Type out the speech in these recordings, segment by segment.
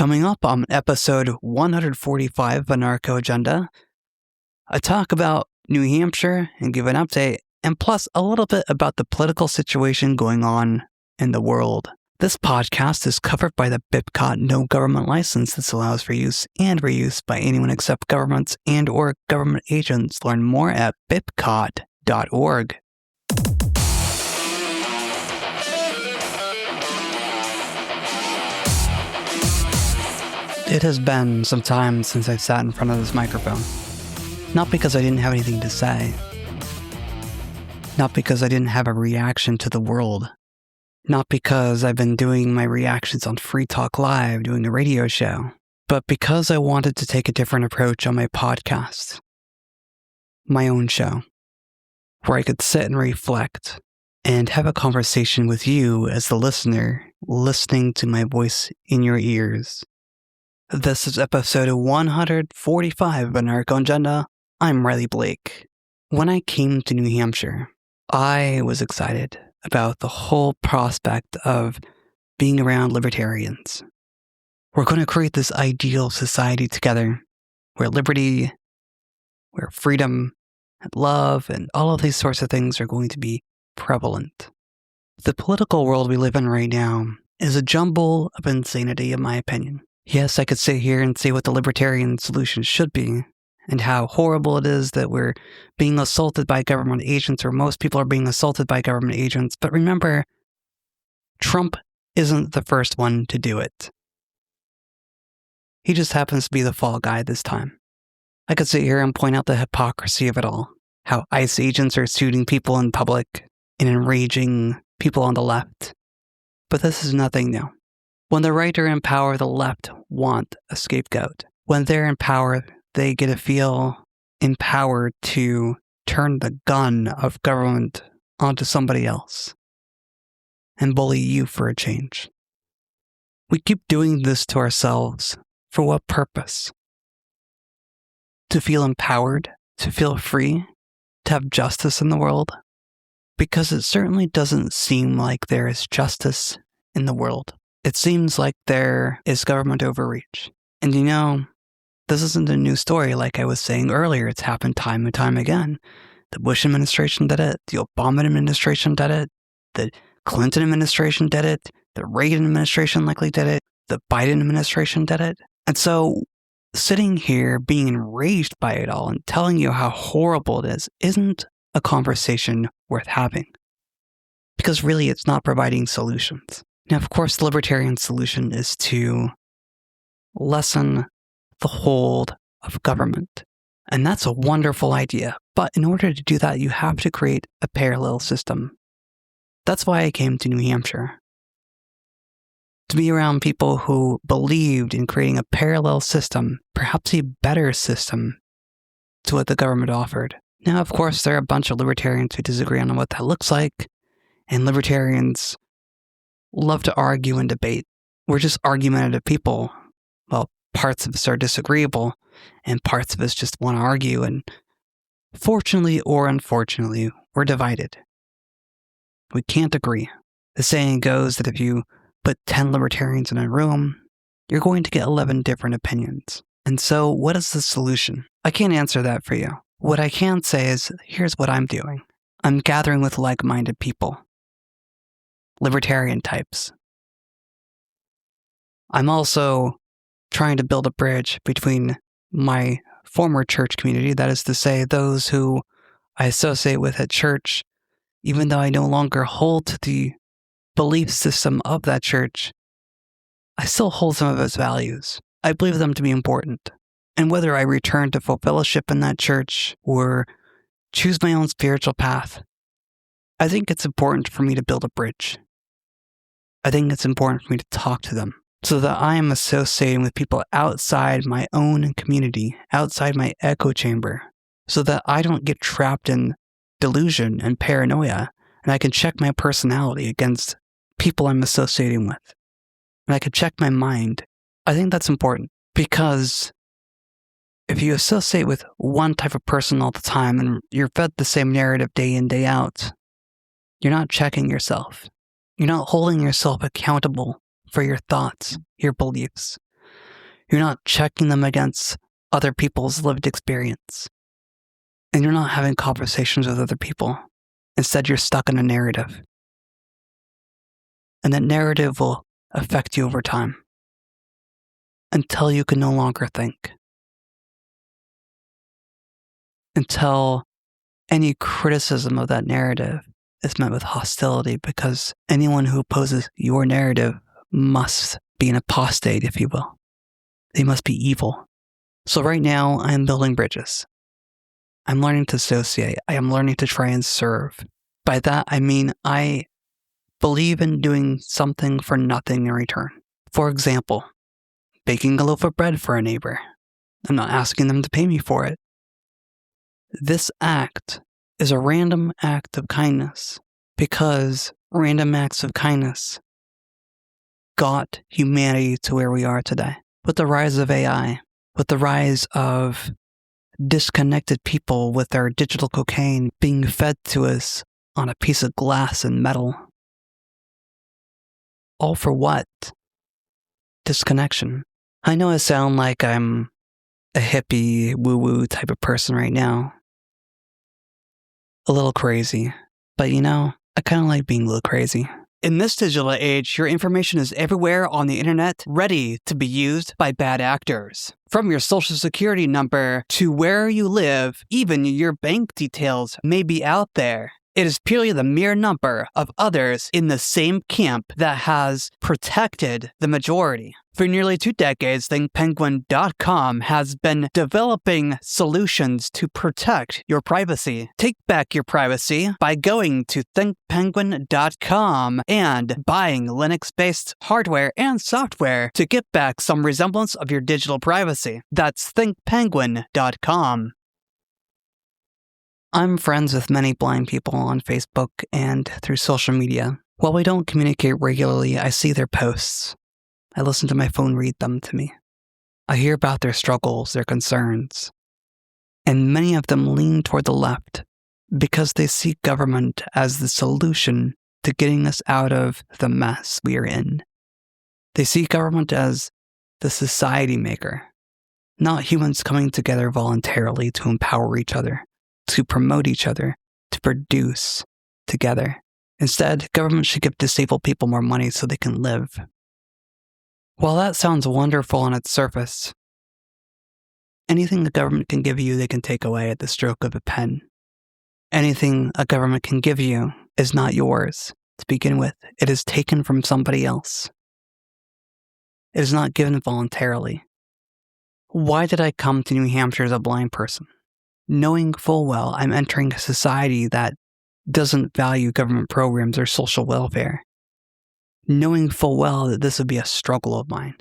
Coming up on episode 145 of Anarcho Agenda, I talk about New Hampshire and give an update, and plus a little bit about the political situation going on in the world. This podcast is covered by the BIPCOT no government license. This allows for use and reuse by anyone except governments and or government agents. Learn more at bipcot.org. It has been some time since I've sat in front of this microphone. Not because I didn't have anything to say. Not because I didn't have a reaction to the world. Not because I've been doing my reactions on Free Talk Live, doing a radio show. But because I wanted to take a different approach on my podcast. My own show. Where I could sit and reflect and have a conversation with you as the listener, listening to my voice in your ears. This is episode 145 of Anarcho Agenda. I'm Riley Blake. When I came to New Hampshire, I was excited about the whole prospect of being around libertarians. We're going to create this ideal society together where liberty, where freedom, and love, and all of these sorts of things are going to be prevalent. The political world we live in right now is a jumble of insanity, in my opinion. Yes, I could sit here and say what the libertarian solution should be, and how horrible it is that we're being assaulted by government agents, or most people are being assaulted by government agents. But remember, Trump isn't the first one to do it. He just happens to be the fall guy this time. I could sit here and point out the hypocrisy of it all. How ICE agents are shooting people in public and enraging people on the left. But this is nothing new. When the right are in power, the left want a scapegoat. When they're in power, they get to feel empowered to turn the gun of government onto somebody else and bully you for a change. We keep doing this to ourselves. For what purpose? To feel empowered? To feel free? To have justice in the world? Because it certainly doesn't seem like there is justice in the world. It seems like there is government overreach. And you know, this isn't a new story like I was saying earlier. It's happened time and time again. The Bush administration did it. The Obama administration did it. The Clinton administration did it. The Reagan administration likely did it. The Biden administration did it. And so sitting here being enraged by it all and telling you how horrible it is isn't a conversation worth having. Because really it's not providing solutions. Now, of course, the libertarian solution is to lessen the hold of government. And that's a wonderful idea. But in order to do that, you have to create a parallel system. That's why I came to New Hampshire. To be around people who believed in creating a parallel system, perhaps a better system to what the government offered. Now, of course, there are a bunch of libertarians who disagree on what that looks like. And libertarians love to argue and debate. We're just argumentative people. Well, parts of us are disagreeable, and parts of us just want to argue, and fortunately or unfortunately, we're divided. We can't agree. The saying goes that if you put 10 libertarians in a room, you're going to get 11 different opinions. And so, what is the solution? I can't answer that for you. What I can say is, here's what I'm doing. I'm gathering with like-minded people. Libertarian types. I'm also trying to build a bridge between my former church community, that is to say, those who I associate with at church, even though I no longer hold to the belief system of that church, I still hold some of its values. I believe them to be important. And whether I return to full fellowship in that church or choose my own spiritual path, I think it's important for me to build a bridge. I think it's important for me to talk to them so that I am associating with people outside my own community, outside my echo chamber, so that I don't get trapped in delusion and paranoia, and I can check my personality against people I'm associating with. And I can check my mind. I think that's important because if you associate with one type of person all the time and you're fed the same narrative day in, day out, you're not checking yourself. You're not holding yourself accountable for your thoughts, your beliefs. You're not checking them against other people's lived experience. And you're not having conversations with other people. Instead, you're stuck in a narrative. And that narrative will affect you over time until you can no longer think. Until any criticism of that narrative is met with hostility, because anyone who opposes your narrative must be an apostate, if you will. They must be evil. So right now, I am building bridges. I'm learning to associate. I am learning to try and serve. By that, I mean I believe in doing something for nothing in return. For example, baking a loaf of bread for a neighbor. I'm not asking them to pay me for it. This act is a random act of kindness, because random acts of kindness got humanity to where we are today. With the rise of AI, with the rise of disconnected people with their digital cocaine being fed to us on a piece of glass and metal. All for what? Disconnection. I know I sound like I'm a hippie, woo-woo type of person right now. A little crazy. But I kind of like being a little crazy. In this digital age, your information is everywhere on the internet, ready to be used by bad actors. From your social security number to where you live, even your bank details may be out there. It is purely the mere number of others in the same camp that has protected the majority. For nearly 2 decades, ThinkPenguin.com has been developing solutions to protect your privacy. Take back your privacy by going to ThinkPenguin.com and buying Linux-based hardware and software to get back some resemblance of your digital privacy. That's ThinkPenguin.com. I'm friends with many blind people on Facebook and through social media. While we don't communicate regularly, I see their posts. I listen to my phone read them to me. I hear about their struggles, their concerns. And many of them lean toward the left because they see government as the solution to getting us out of the mess we are in. They see government as the society maker, not humans coming together voluntarily to empower each other, to promote each other, to produce together. Instead, government should give disabled people more money so they can live. While that sounds wonderful on its surface, anything the government can give you, they can take away at the stroke of a pen. Anything a government can give you is not yours to begin with. It is taken from somebody else. It is not given voluntarily. Why did I come to New Hampshire as a blind person? Knowing full well I'm entering a society that doesn't value government programs or social welfare. Knowing full well that this would be a struggle of mine.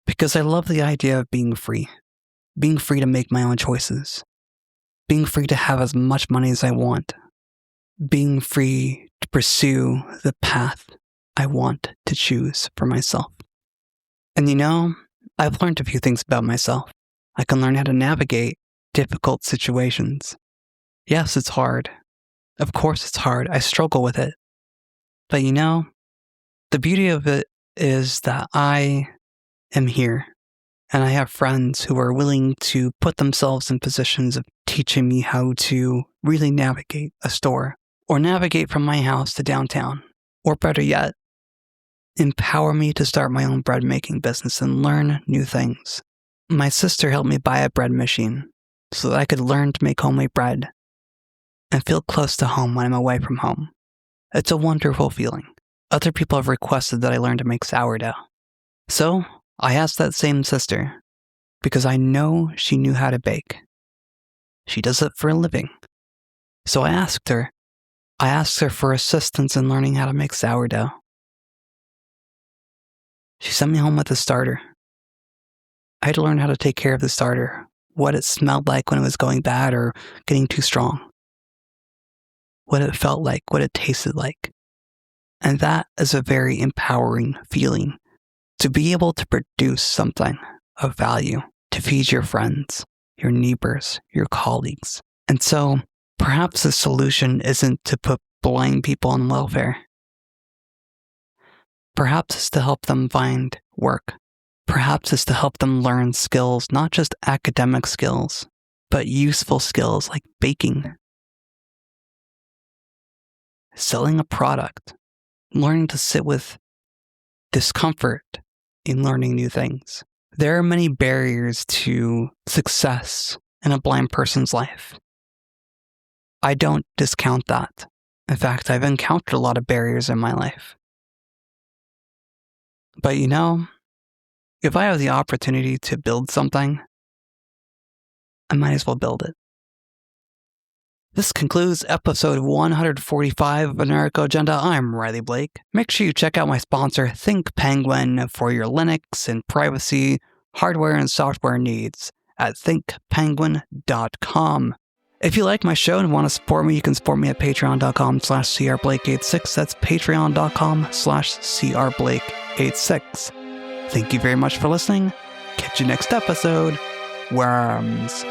Because I love the idea of being free. Being free to make my own choices. Being free to have as much money as I want. Being free to pursue the path I want to choose for myself. And I've learned a few things about myself. I can learn how to navigate difficult situations. Yes, it's hard. Of course it's hard. I struggle with it. But the beauty of it is that I am here, and I have friends who are willing to put themselves in positions of teaching me how to really navigate a store, or navigate from my house to downtown, or better yet, empower me to start my own bread making business and learn new things. My sister helped me buy a bread machine so that I could learn to make homemade bread and feel close to home when I'm away from home. It's a wonderful feeling. Other people have requested that I learn to make sourdough. So I asked that same sister, because I know she knew how to bake. She does it for a living. So I asked her for assistance in learning how to make sourdough. She sent me home with a starter. I had to learn how to take care of the starter, what it smelled like when it was going bad or getting too strong, what it felt like, what it tasted like. And that is a very empowering feeling, to be able to produce something of value, to feed your friends, your neighbors, your colleagues. And so perhaps the solution isn't to put blind people on welfare. Perhaps it's to help them find work, Perhaps it's to help them learn skills, not just academic skills, but useful skills like baking, selling a product, learning to sit with discomfort in learning new things. There are many barriers to success in a blind person's life. I don't discount that. In fact, I've encountered a lot of barriers in my life. But if I have the opportunity to build something, I might as well build it. This concludes episode 145 of Anarcho Agenda. I'm Riley Blake. Make sure you check out my sponsor, Think Penguin, for your Linux and privacy, hardware and software needs at thinkpenguin.com. If you like my show and want to support me, you can support me at patreon.com/crblake86. That's patreon.com/crblake86. Thank you very much for listening. Catch you next episode. Worms.